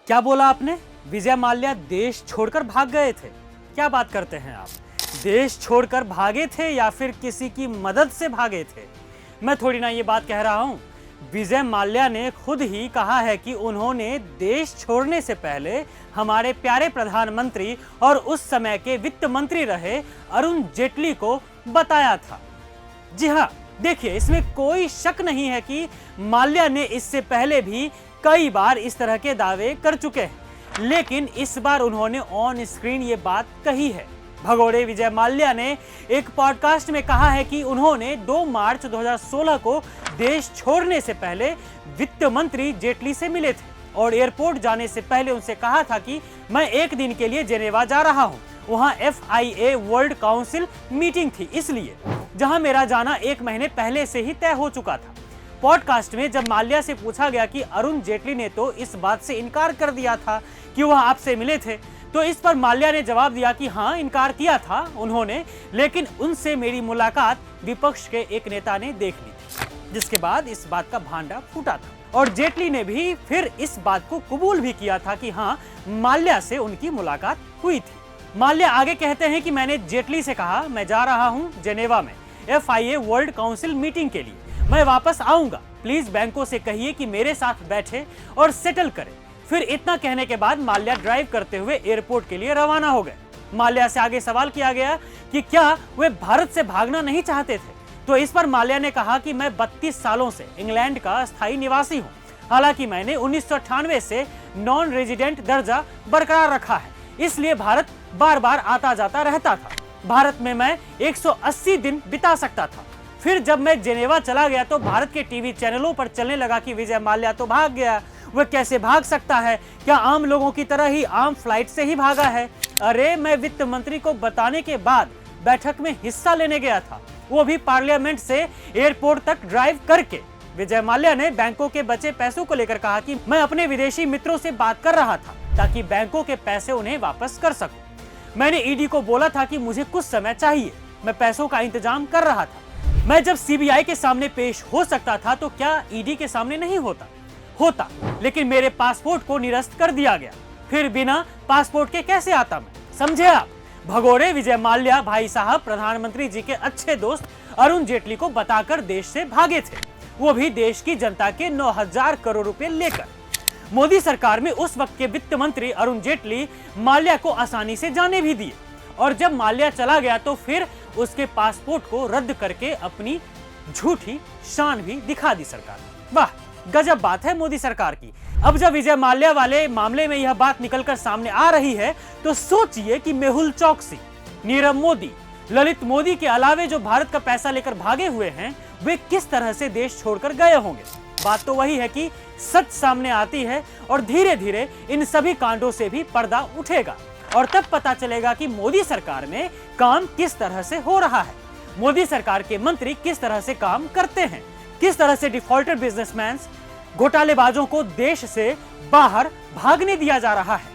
क्या बोला आपने? विजय माल्या देश छोड़कर भाग गए थे? क्या बात करते हैं आप? देश छोड़कर भागे थे या फिर किसी की मदद से भागे थे? मैं थोड़ी ना ये बात कह रहा हूं। विजय माल्या ने खुद ही कहा है कि उन्होंने देश छोड़ने से पहले हमारे प्यारे प्रधानमंत्री और उस समय के वित्त मंत्री रहे अरुण जेटली को बताया था। जी हाँ, देखिए, इसमें कोई शक नहीं है कि माल्या ने इससे पहले भी कई बार इस तरह के दावे कर चुके हैं, लेकिन इस बार उन्होंने ऑन स्क्रीन ये बात कही है। भगोड़े विजय माल्या ने एक पॉडकास्ट में कहा है कि उन्होंने 2 मार्च 2016 को देश छोड़ने से पहले वित्त मंत्री जेटली से मिले थे और एयरपोर्ट जाने से पहले उनसे कहा था कि मैं 1 दिन के लिए जेनेवा जा रहा हूं। वहां FIA वर्ल्ड काउंसिल मीटिंग थी, इसलिए जहां मेरा जाना 1 महीने पहले से ही तय हो चुका था। पॉडकास्ट में जब माल्या से पूछा गया कि अरुण जेटली ने तो इस बात से इनकार कर दिया था कि वह आपसे मिले थे, तो इस पर माल्या ने जवाब दिया कि हाँ, इनकार किया था उन्होंने, लेकिन उनसे मेरी मुलाकात विपक्ष के एक नेता ने देख ली थी, जिसके बाद इस बात का भांडा फूटा था और जेटली ने भी फिर इस बात को कबूल भी किया था कि हाँ, माल्या से उनकी मुलाकात हुई थी। माल्या आगे कहते हैं कि मैंने जेटली से कहा, मैं जा रहा हूं जेनेवा में FIA वर्ल्ड काउंसिल मीटिंग के लिए, मैं वापस आऊंगा, प्लीज बैंकों से कहिए कि मेरे साथ बैठे और सेटल करें। फिर इतना कहने के बाद माल्या ड्राइव करते हुए एयरपोर्ट के लिए रवाना हो गए। माल्या से आगे सवाल किया गया कि क्या वे भारत से भागना नहीं चाहते थे, तो इस पर माल्या ने कहा कि मैं 32 सालों से इंग्लैंड का स्थायी निवासी हूं, हालांकि मैंने 1998 से नॉन रेजिडेंट दर्जा बरकरार रखा है, इसलिए भारत बार बार आता जाता रहता था। भारत में मैं 180 दिन बिता सकता था। फिर जब मैं जेनेवा चला गया तो भारत के टीवी चैनलों पर चलने लगा कि विजय माल्या तो भाग गया, वह कैसे भाग सकता है, क्या आम लोगों की तरह ही आम फ्लाइट से ही भागा है? अरे, मैं वित्त मंत्री को बताने के बाद बैठक में हिस्सा लेने गया था, वो भी पार्लियामेंट से एयरपोर्ट तक ड्राइव करके। विजय माल्या ने बैंकों के बचे पैसों को लेकर कहा कि मैं अपने विदेशी मित्रों से बात कर रहा था ताकि बैंकों के पैसे उन्हें वापस कर सकूं। मैंने ईडी को बोला था कि मुझे कुछ समय चाहिए, मैं पैसों का इंतजाम कर रहा था। मैं जब CBI के सामने पेश हो सकता था तो क्या ED के सामने नहीं होता, लेकिन मेरे पासपोर्ट को निरस्त कर दिया गया। फिर बिना पासपोर्ट के कैसे आता मैं, समझे आप? भगोड़े विजय माल्या भाई साहब प्रधानमंत्री जी के अच्छे दोस्त अरुण जेटली को बताकर देश से भागे थे, वो भी देश की जनता के 9,000 करोड़ रुपए लेकर। मोदी सरकार में उस वक्त के वित्त मंत्री अरुण जेटली माल्या को आसानी से जाने भी दिए और जब माल्या चला गया तो फिर उसके पासपोर्ट को रद्द करके अपनी झूठी शान भी दिखा दी सरकार ने। वाह, गजब बात है मोदी सरकार की। अब जब विजय माल्या वाले मामले में यह बात निकलकर सामने आ रही है तो सोचिए कि मेहुल चौकसी, नीरव मोदी, ललित मोदी के अलावे जो भारत का पैसा लेकर भागे हुए हैं, वे किस तरह से देश छोड़कर गए होंगे। बात तो वही है कि सच सामने आती है और धीरे धीरे इन सभी कांडों से भी पर्दा उठेगा और तब पता चलेगा कि मोदी सरकार में काम किस तरह से हो रहा है, मोदी सरकार के मंत्री किस तरह से काम करते हैं, किस तरह से डिफॉल्टर बिजनेसमैन, घोटालेबाजों को देश से बाहर भागने दिया जा रहा है।